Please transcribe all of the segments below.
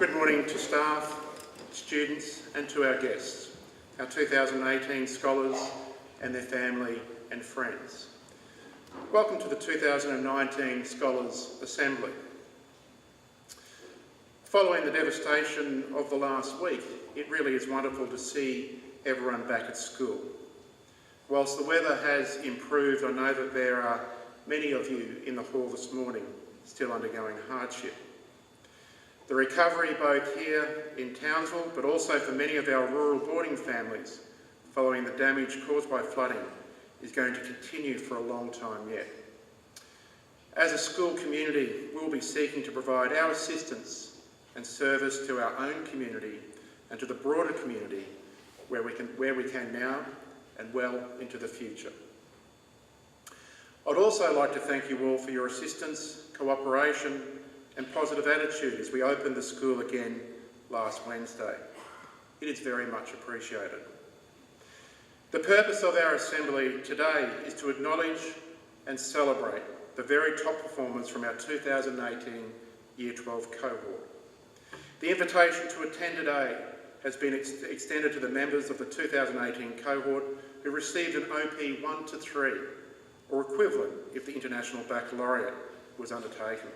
Good morning to staff, students and to our guests, our 2018 scholars and their family and friends. Welcome to the 2019 Scholars Assembly. Following the devastation of the last week, it really is wonderful to see everyone back at school. Whilst the weather has improved, I know that there are many of you in the hall this morning still undergoing hardship. The recovery both here in Townsville, but also for many of our rural boarding families following the damage caused by flooding, is going to continue for a long time yet. As a school community, we'll be seeking to provide our assistance and service to our own community and to the broader community where we can now and well into the future. I'd also like to thank you all for your assistance, cooperation and positive attitude as we opened the school again last Wednesday. It is very much appreciated. The purpose of our assembly today is to acknowledge and celebrate the very top performers from our 2018 Year 12 cohort. The invitation to attend today has been extended to the members of the 2018 cohort who received an OP 1 to 3, or equivalent if the International Baccalaureate was undertaken.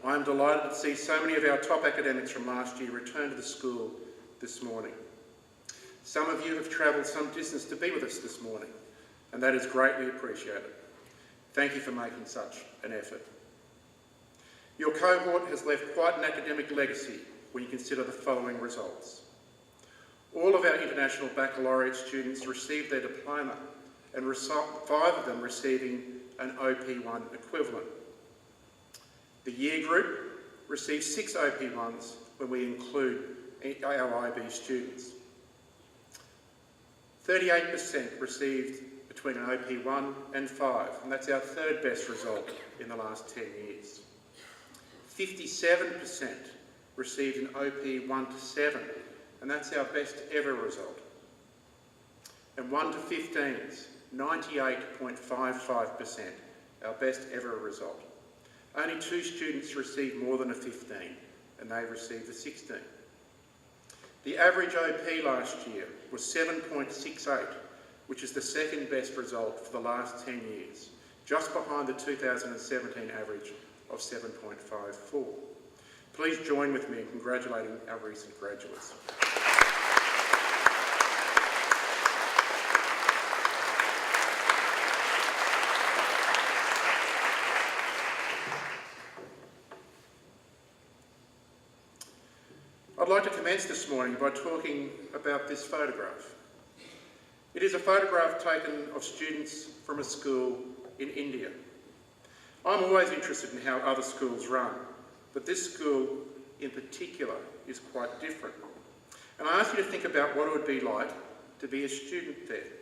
I am delighted to see so many of our top academics from last year return to the school this morning. Some of you have travelled some distance to be with us this morning, and that is greatly appreciated. Thank you for making such an effort. Your cohort has left quite an academic legacy when you consider the following results. All of our International Baccalaureate students received their diploma, and 5 of them receiving an OP1 equivalent. The year group received 6 OP1s when we include our IB students. 38% received between an OP1 and 5, and that's our third best result in the last 10 years. 57% received an OP 1 to 7, and that's our best ever result. And 1 to 15s, 98.55%, our best ever result. Only 2 students received more than a 15, and they received a 16. The average OP last year was 7.68, which is the second best result for the last 10 years, just behind the 2017 average of 7.54. Please join with me in congratulating our recent graduates. I'd like to commence this morning by talking about this photograph. It is a photograph taken of students from a school in India. I'm always interested in how other schools run, but this school in particular is quite different. And I ask you to think about what it would be like to be a student there.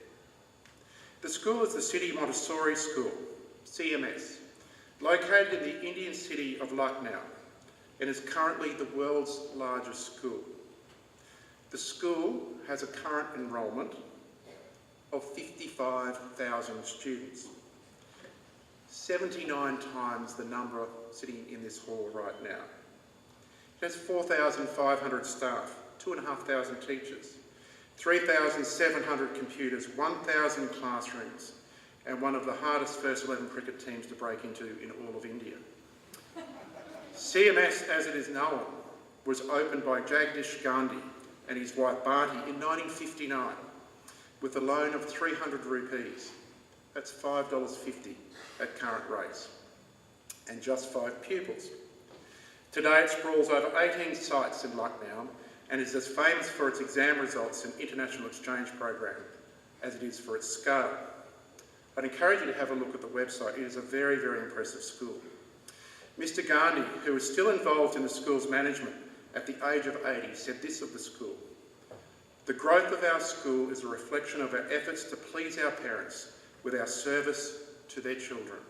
The school is the City Montessori School, CMS, located in the Indian city of Lucknow, and is currently the world's largest school. The school has a current enrolment of 55,000 students, 79 times the number sitting in this hall right now. It has 4,500 staff, 2,500 teachers, 3,700 computers, 1,000 classrooms, and one of the hardest first 11 cricket teams to break into in all of India. CMS, as it is known, was opened by Jagdish Gandhi and his wife Bharti in 1959 with a loan of 300 rupees. That's $5.50 at current rates, and just 5 pupils. Today it sprawls over 18 sites in Lucknow and is as famous for its exam results and international exchange program as it is for its scale. I'd encourage you to have a look at the website. It is a very, very impressive school. Mr. Gandhi, who is still involved in the school's management at the age of 80, said this of the school: "The growth of our school is a reflection of our efforts to please our parents with our service to their children."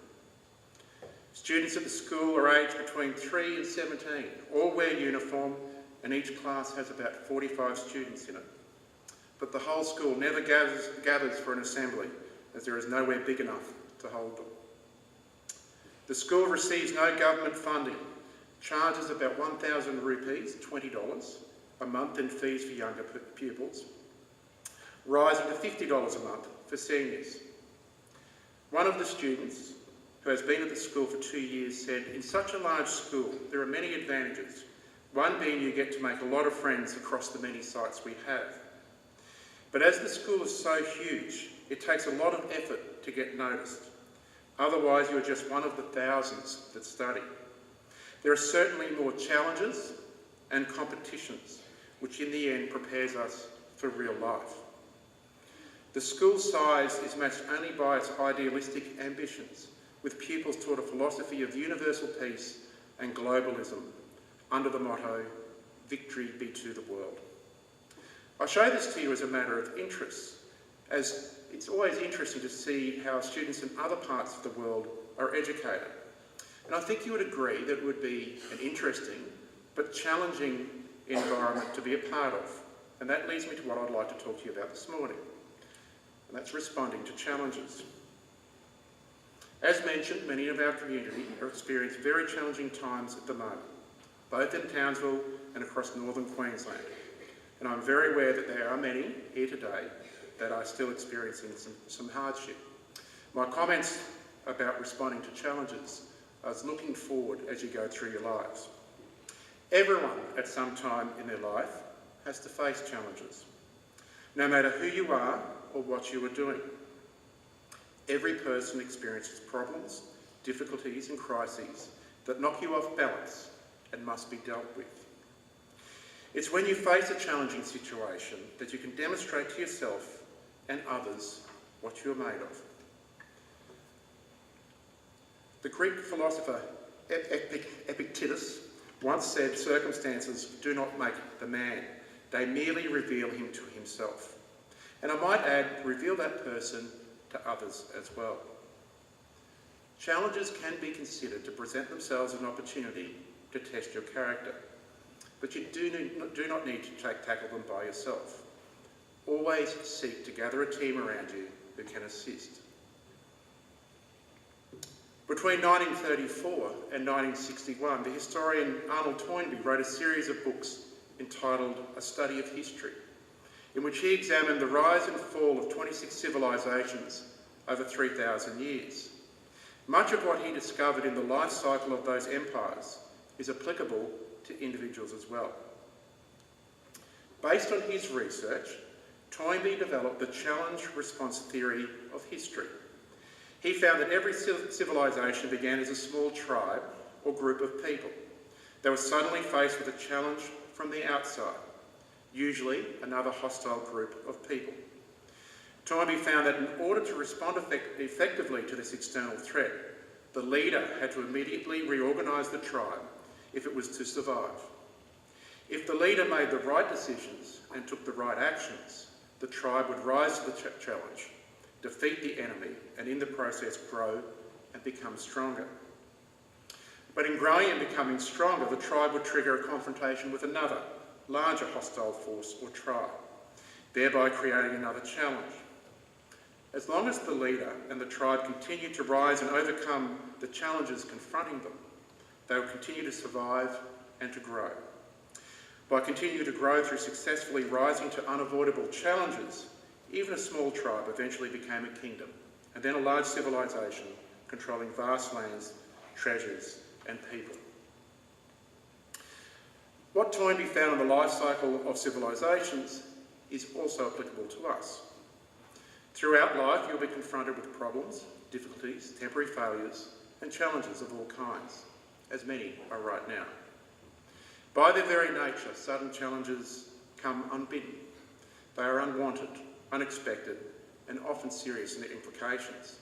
Students at the school are aged between 3 and 17, all wear uniform, and each class has about 45 students in it. But the whole school never gathers for an assembly, as there is nowhere big enough to hold them. The school receives no government funding, charges about 1,000 rupees, $20, a month in fees for younger pupils, rising to $50 a month for seniors. One of the students, who has been at the school for 2 years, said, "In such a large school, there are many advantages, one being you get to make a lot of friends across the many sites we have. But as the school is so huge, it takes a lot of effort to get noticed. Otherwise, you're just one of the thousands that study. There are certainly more challenges and competitions, which in the end prepares us for real life. The school size is matched only by its idealistic ambitions, with pupils taught a philosophy of universal peace and globalism under the motto, 'Victory be to the world.' I show this to you as a matter of interest, as it's always interesting to see how students in other parts of the world are educated. And I think you would agree that it would be an interesting but challenging environment to be a part of. And that leads me to what I'd like to talk to you about this morning. And that's responding to challenges. As mentioned, many of our community are experiencing very challenging times at the moment, both in Townsville and across northern Queensland. And I'm very aware that there are many here today that are still experiencing some hardship. My comments about responding to challenges is looking forward as you go through your lives. Everyone at some time in their life has to face challenges, no matter who you are or what you are doing. Every person experiences problems, difficulties and crises that knock you off balance and must be dealt with. It's when you face a challenging situation that you can demonstrate to yourself and others what you are made of. The Greek philosopher Epictetus once said, "Circumstances do not make the man, they merely reveal him to himself." And I might add, reveal that person to others as well. Challenges can be considered to present themselves as an opportunity to test your character, but you do not need to tackle them by yourself. Always seek to gather a team around you who can assist. Between 1934 and 1961, the historian Arnold Toynbee wrote a series of books entitled A Study of History, in which he examined the rise and fall of 26 civilisations over 3,000 years. Much of what he discovered in the life cycle of those empires is applicable to individuals as well. Based on his research, Toynbee developed the challenge-response theory of history. He found that every civilisation began as a small tribe or group of people. They were suddenly faced with a challenge from the outside, usually another hostile group of people. Toynbee found that in order to respond effectively to this external threat, the leader had to immediately reorganise the tribe if it was to survive. If the leader made the right decisions and took the right actions, the tribe would rise to the challenge, defeat the enemy, and in the process grow and become stronger. But in growing and becoming stronger, the tribe would trigger a confrontation with another, larger hostile force or tribe, thereby creating another challenge. As long as the leader and the tribe continued to rise and overcome the challenges confronting them, they would continue to survive and to grow. By continuing to grow through successfully rising to unavoidable challenges, even a small tribe eventually became a kingdom, and then a large civilisation controlling vast lands, treasures and people. What Toynbee found in the life cycle of civilisations is also applicable to us. Throughout life, you'll be confronted with problems, difficulties, temporary failures and challenges of all kinds, as many are right now. By their very nature, sudden challenges come unbidden. They are unwanted, unexpected, and often serious in their implications.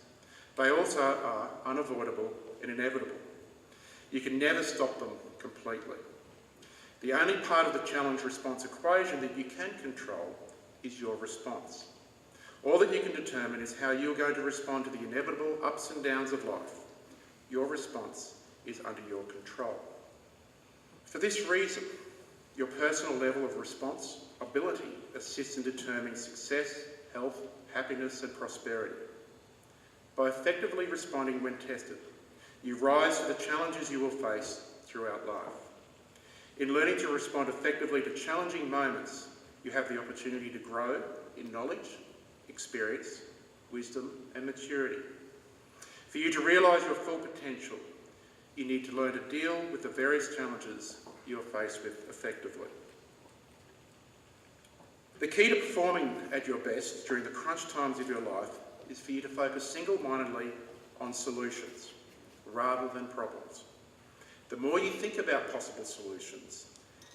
They also are unavoidable and inevitable. You can never stop them completely. The only part of the challenge-response equation that you can control is your response. All that you can determine is how you're going to respond to the inevitable ups and downs of life. Your response is under your control. For this reason, your personal level of responsibility assists in determining success, health, happiness and prosperity. By effectively responding when tested, you rise to the challenges you will face throughout life. In learning to respond effectively to challenging moments, you have the opportunity to grow in knowledge, experience, wisdom and maturity. For you to realise your full potential, you need to learn to deal with the various challenges you are faced with effectively. The key to performing at your best during the crunch times of your life is for you to focus single-mindedly on solutions rather than problems. The more you think about possible solutions,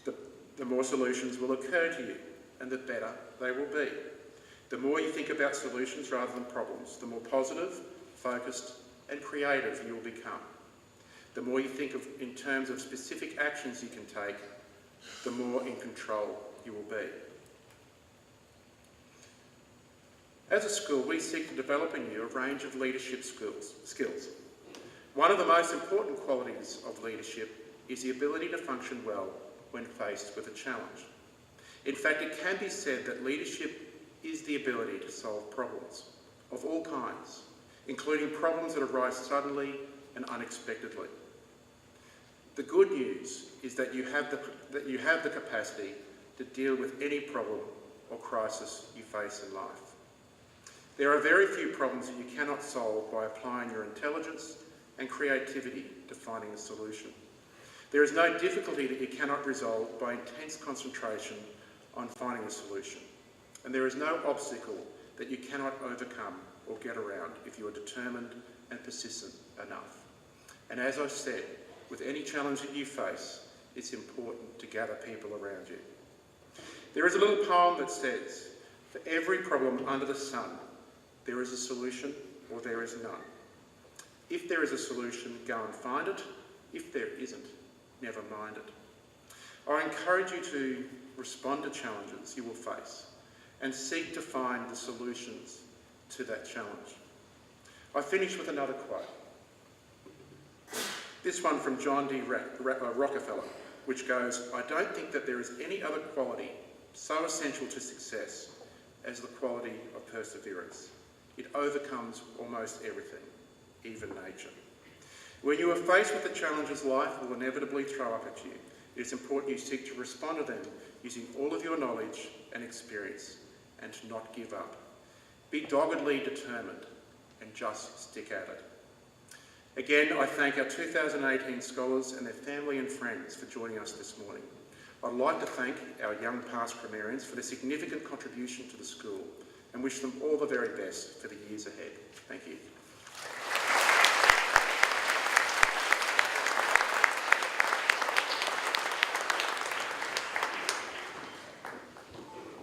the more solutions will occur to you and the better they will be. The more you think about solutions rather than problems, the more positive, focused and creative you will become. The more you think of in terms of specific actions you can take, the more in control you will be. As a school, we seek to develop in you a range of leadership skills. One of the most important qualities of leadership is the ability to function well when faced with a challenge. In fact, it can be said that leadership is the ability to solve problems of all kinds, including problems that arise suddenly and unexpectedly. The good news is that you have the capacity to deal with any problem or crisis you face in life. There are very few problems that you cannot solve by applying your intelligence and creativity to finding a solution. There is no difficulty that you cannot resolve by intense concentration on finding a solution. And there is no obstacle that you cannot overcome or get around if you are determined and persistent enough. And as I said, with any challenge that you face, it's important to gather people around you. There is a little poem that says, "For every problem under the sun, there is a solution or there is none. If there is a solution, go and find it. If there isn't, never mind it." I encourage you to respond to challenges you will face and seek to find the solutions to that challenge. I finish with another quote. This one from John D. Rockefeller, which goes, "I don't think that there is any other quality so essential to success as the quality of perseverance. It overcomes almost everything, even nature." When you are faced with the challenges life will inevitably throw up at you, it is important you seek to respond to them using all of your knowledge and experience and to not give up. Be doggedly determined and just stick at it. Again, I thank our 2018 scholars and their family and friends for joining us this morning. I'd like to thank our young past grammarians for their significant contribution to the school and wish them all the very best for the years ahead. Thank you.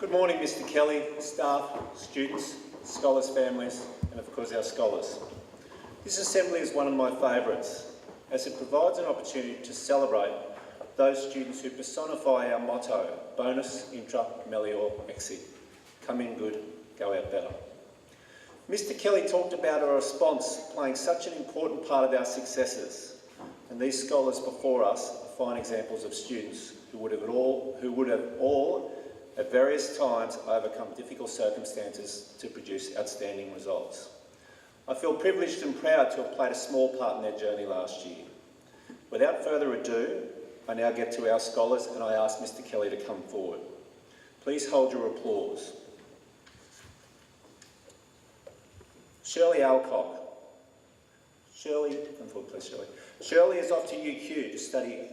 Good morning, Mr. Kelly, staff, students, scholars' families, and of course our scholars. This assembly is one of my favourites, as it provides an opportunity to celebrate those students who personify our motto, bonus intra melior exit. Come in good, go out better. Mr. Kelly talked about our response playing such an important part of our successes, and these scholars before us are fine examples of students who would have all at various times overcome difficult circumstances to produce outstanding results. I feel privileged and proud to have played a small part in their journey last year. Without further ado, I now get to our scholars and I ask Mr. Kelly to come forward. Please hold your applause. Shirley Alcock. Shirley, come forward please, Shirley. Shirley is off to UQ to study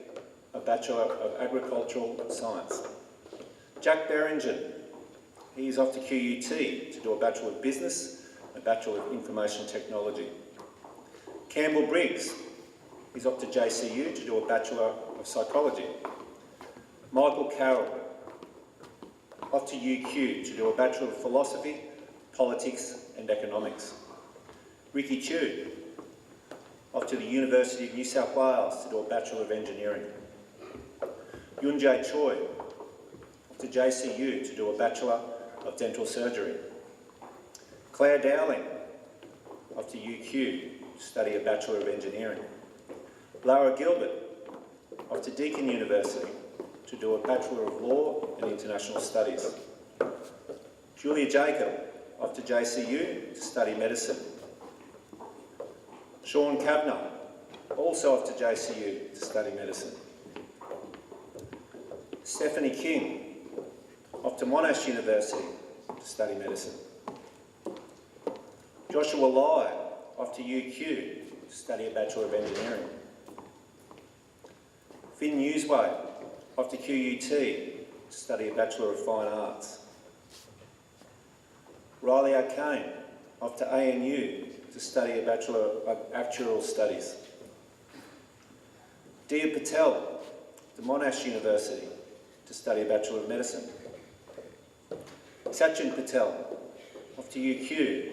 a Bachelor of Agricultural Science. Jack Berringen, he is off to QUT to do a Bachelor of Business, a Bachelor of Information Technology. Campbell Briggs, he's off to JCU to do a Bachelor of Psychology. Michael Carroll, off to UQ to do a Bachelor of Philosophy, Politics and Economics. Ricky Chiu, off to the University of New South Wales to do a Bachelor of Engineering. Yunjae Choi, to JCU to do a Bachelor of Dental Surgery. Claire Dowling, off to UQ to study a Bachelor of Engineering. Lara Gilbert, off to Deakin University to do a Bachelor of Law and International Studies. Julia Jacob, off to JCU to study Medicine. Sean Kavanagh, also off to JCU to study medicine. Stephanie King, off to Monash University to study medicine. Joshua Lai, off to UQ to study a Bachelor of Engineering. Finn Newsway, off to QUT to study a Bachelor of Fine Arts. Riley Arcane, off to ANU to study a Bachelor of Actuarial Studies. Dia Patel, to Monash University to study a Bachelor of Medicine. Sachin Patel, off to UQ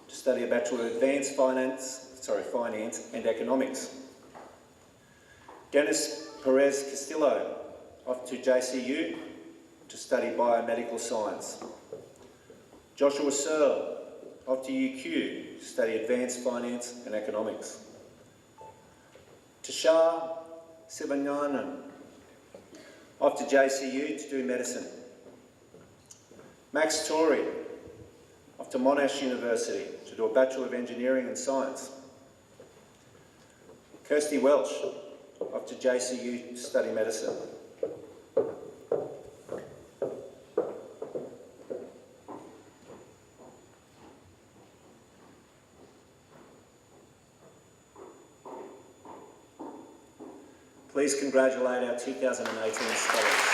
to study a Bachelor of Advanced Finance and Economics. Dennis Perez Castillo, off to JCU to study Biomedical Science. Joshua Searle, off to UQ to study Advanced Finance and Economics. Tashar Sivanyanan, off to JCU to do medicine. Max Tory, off to Monash University to do a Bachelor of Engineering and Science. Kirsty Welch, off to JCU to study medicine. Please congratulate our 2018 scholars.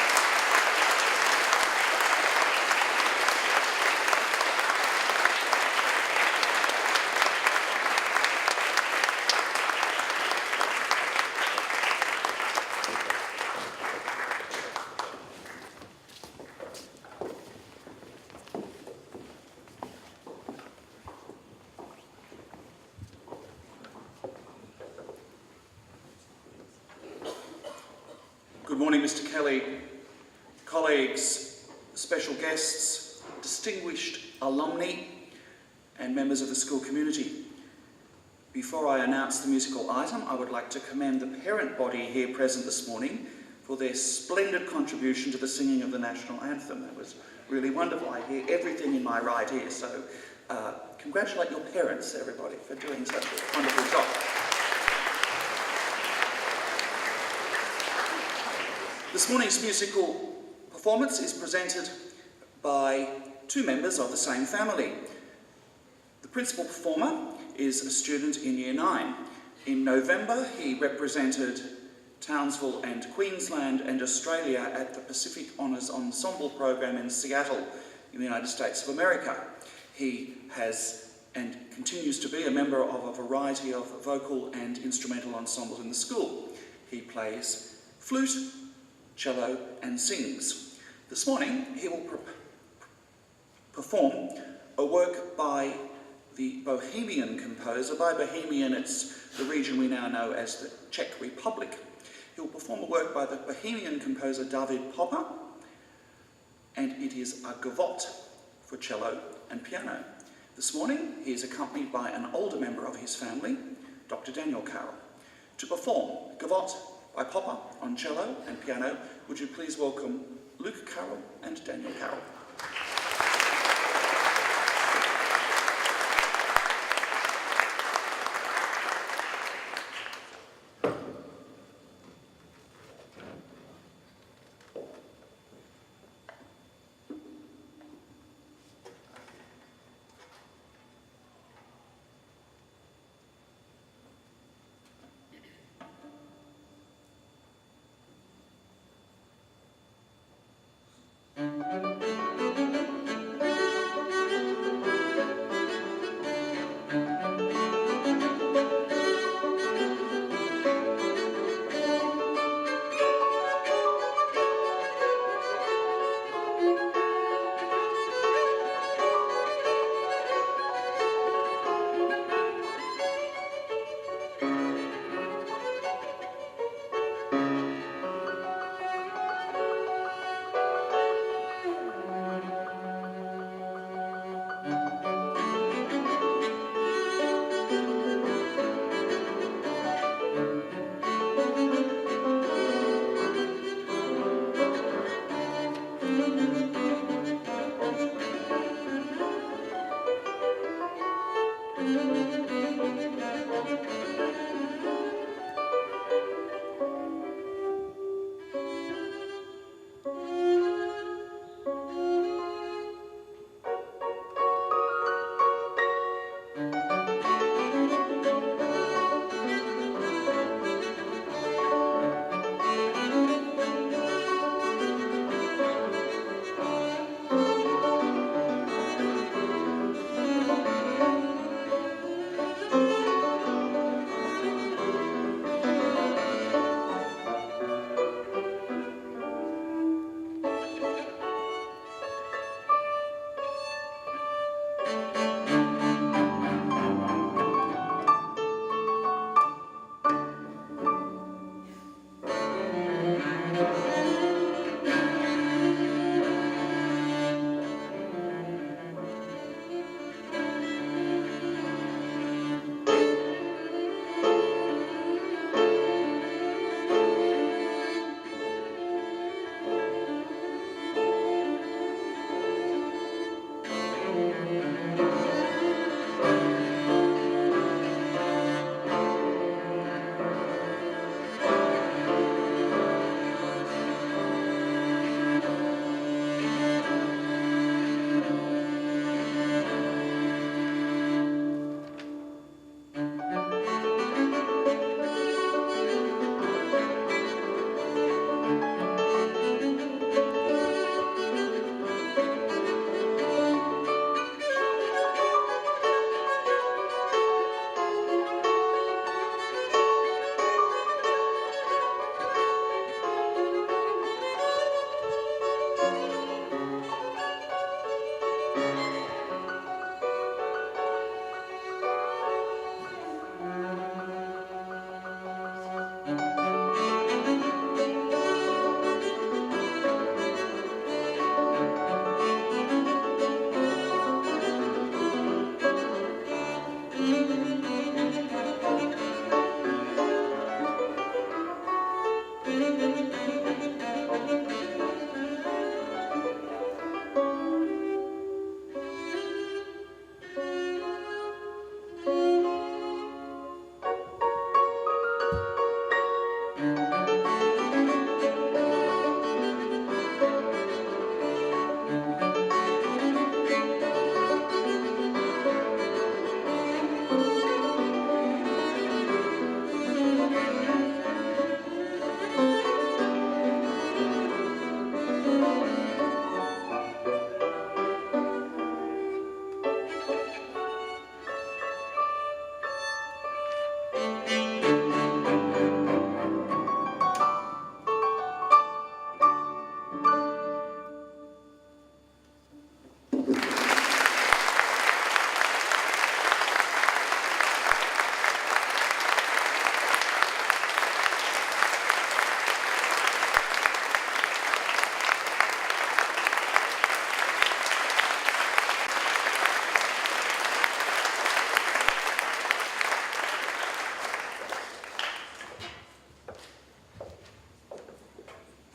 Good morning, Mr. Kelly, colleagues, special guests, distinguished alumni and members of the school community. Before I announce the musical item, I would like to commend the parent body here present this morning for their splendid contribution to the singing of the national anthem. That was really wonderful. I hear everything in my right ear, so congratulate your parents, everybody, for doing such a wonderful job. This morning's musical performance is presented by two members of the same family. The principal performer is a student in Year 9. In November, he represented Townsville and Queensland and Australia at the Pacific Honours Ensemble program in Seattle, in the United States of America. He has and continues to be a member of a variety of vocal and instrumental ensembles in the school. He plays flute, cello and sings. This morning he will perform a work by the Bohemian composer. By Bohemian, it's the region we now know as the Czech Republic. He will perform a work by the Bohemian composer David Popper, and it is a gavotte for cello and piano. This morning he is accompanied by an older member of his family, Dr. Daniel Carroll. To perform gavotte by Popper on cello and piano, would you please welcome Luke Carroll and Daniel Carroll.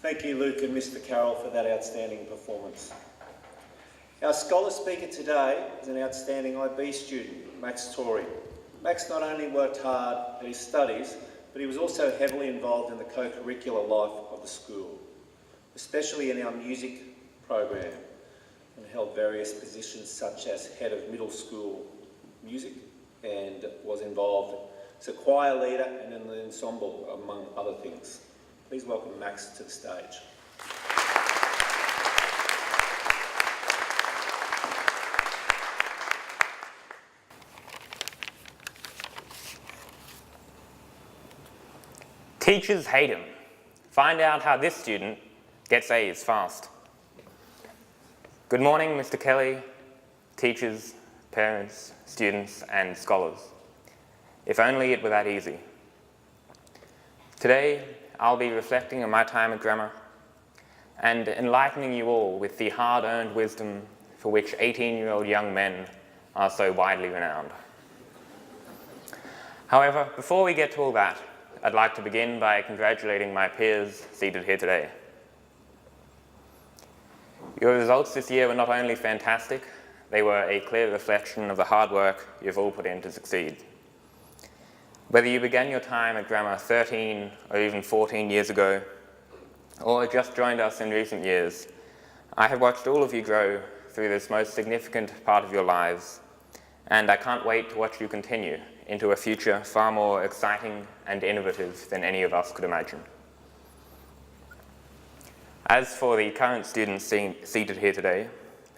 Thank you, Luke and Mr. Carroll, for that outstanding performance. Our scholar speaker today is an outstanding IB student, Max Tory. Max not only worked hard at his studies, but he was also heavily involved in the co-curricular life of the school, especially in our music program, and held various positions such as head of middle school music and was involved as a choir leader and in the ensemble, among other things. Please welcome Max to the stage. Teachers hate him. Find out how this student gets A's fast. Good morning, Mr. Kelly, teachers, parents, students, and scholars. If only it were that easy. Today, I'll be reflecting on my time at grammar and enlightening you all with the hard-earned wisdom for which 18-year-old young men are so widely renowned. However, before we get to all that, I'd like to begin by congratulating my peers seated here today. Your results this year were not only fantastic, they were a clear reflection of the hard work you've all put in to succeed. Whether you began your time at grammar 13 or even 14 years ago, or just joined us in recent years, I have watched all of you grow through this most significant part of your lives, and I can't wait to watch you continue into a future far more exciting and innovative than any of us could imagine. As for the current students seated here today,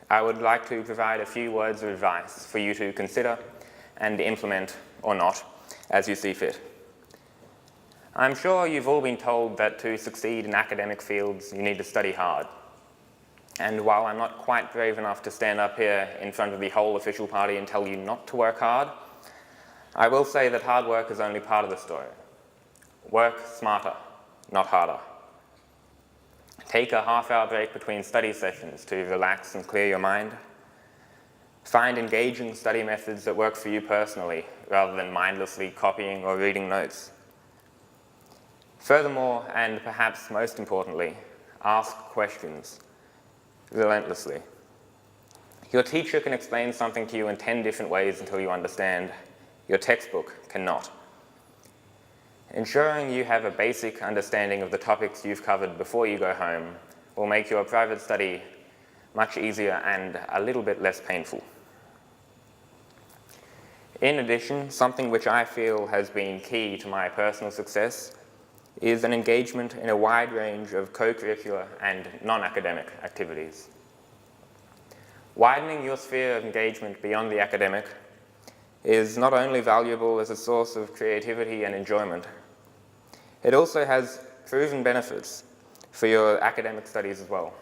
I would like to provide a few words of advice for you to consider and implement, or not, as you see fit. I'm sure you've all been told that to succeed in academic fields, you need to study hard. And while I'm not quite brave enough to stand up here in front of the whole official party and tell you not to work hard, I will say that hard work is only part of the story. Work smarter, not harder. Take a half-hour break between study sessions to relax and clear your mind. Find engaging study methods that work for you personally, rather than mindlessly copying or reading notes. Furthermore, and perhaps most importantly, ask questions relentlessly. Your teacher can explain something to you in 10 different ways until you understand. Your textbook cannot. Ensuring you have a basic understanding of the topics you've covered before you go home will make your private study much easier and a little bit less painful. In addition, something which I feel has been key to my personal success is an engagement in a wide range of co-curricular and non-academic activities. Widening your sphere of engagement beyond the academic is not only valuable as a source of creativity and enjoyment, it also has proven benefits for your academic studies as well.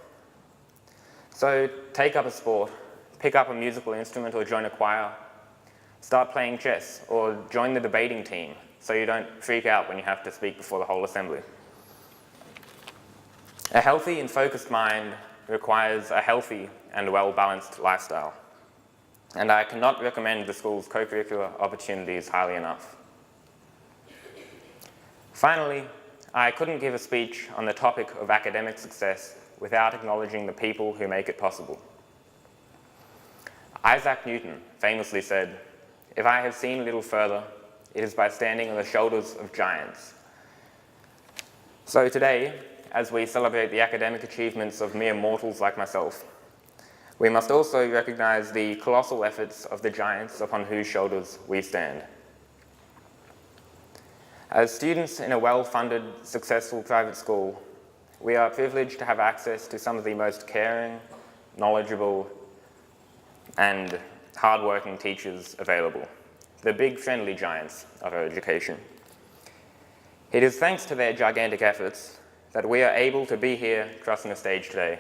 So take up a sport, pick up a musical instrument or join a choir, start playing chess or join the debating team so you don't freak out when you have to speak before the whole assembly. A healthy and focused mind requires a healthy and well-balanced lifestyle. And I cannot recommend the school's co-curricular opportunities highly enough. Finally, I couldn't give a speech on the topic of academic success without acknowledging the people who make it possible. Isaac Newton famously said, "If I have seen a little further, it is by standing on the shoulders of giants." So today, as we celebrate the academic achievements of mere mortals like myself, we must also recognize the colossal efforts of the giants upon whose shoulders we stand. As students in a well-funded, successful private school, we are privileged to have access to some of the most caring, knowledgeable, and hard-working teachers available, the big friendly giants of our education. It is thanks to their gigantic efforts that we are able to be here crossing the stage today.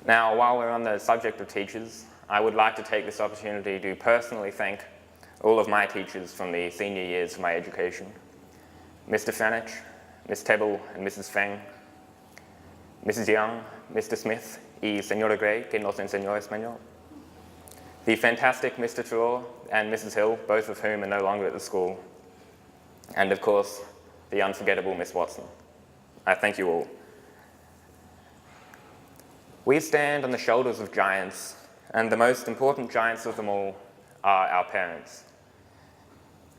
Now, while we're on the subject of teachers, I would like to take this opportunity to personally thank all of my teachers from the senior years of my education. Mr. Franich, Miss Tebble and Mrs. Feng, Mrs. Young, Mr. Smith y Señora Gray, que nos enseñó español. The fantastic Mr. Trelaw and Mrs. Hill, both of whom are no longer at the school. And of course, the unforgettable Miss Watson. I thank you all. We stand on the shoulders of giants, and the most important giants of them all are our parents.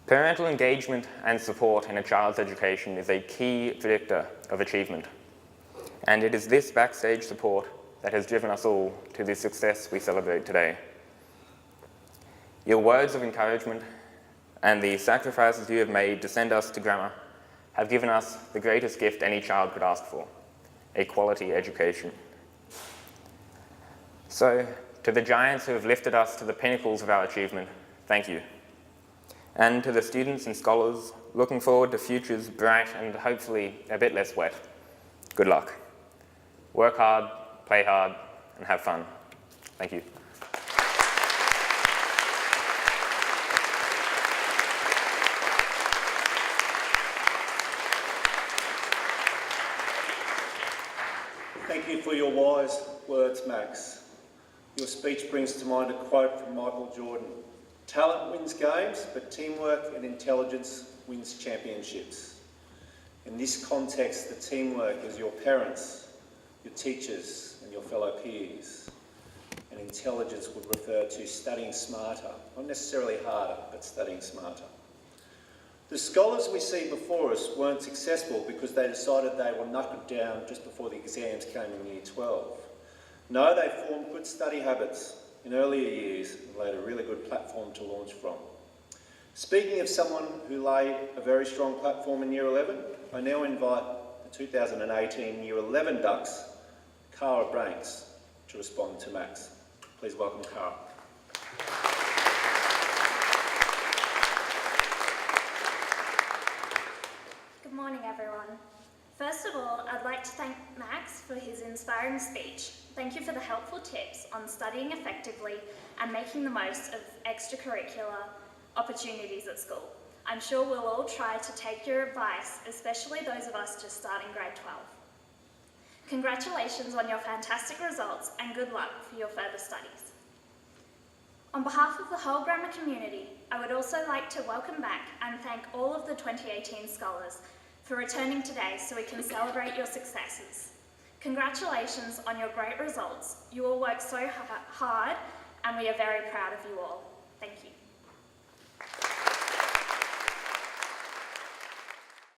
Parental engagement and support in a child's education is a key predictor of achievement, and it is this backstage support that has driven us all to the success we celebrate today. Your words of encouragement and the sacrifices you have made to send us to grammar have given us the greatest gift any child could ask for, a quality education. So, to the giants who have lifted us to the pinnacles of our achievement, thank you. And to the students and scholars looking forward to futures bright and hopefully a bit less wet, good luck. Work hard, play hard, and have fun. Thank you. Thank you for your wise words, Max. Your speech brings to mind a quote from Michael Jordan. Talent wins games, but teamwork and intelligence wins championships. In this context, the teamwork is your parents, your teachers, and your fellow peers. And intelligence would refer to studying smarter, not necessarily harder, but studying smarter. The scholars we see before us weren't successful because they decided they were knuckled down just before the exams came in Year 12. No, they formed good study habits in earlier years and laid a really good platform to launch from. Speaking of someone who laid a very strong platform in Year 11, I now invite the 2018 Year 11 Ducks, Cara Branks, to respond to Max. Please welcome Cara. Good morning, everyone. First of all, I'd like to thank Max for his inspiring speech. Thank you for the helpful tips on studying effectively and making the most of extracurricular opportunities at school. I'm sure we'll all try to take your advice, especially those of us just starting grade 12. Congratulations on your fantastic results and good luck for your further studies. On behalf of the whole grammar community, I would also like to welcome back and thank all of the 2018 scholars for returning today so we can celebrate your successes. Congratulations on your great results. You all worked so hard and we are very proud of you all. Thank you.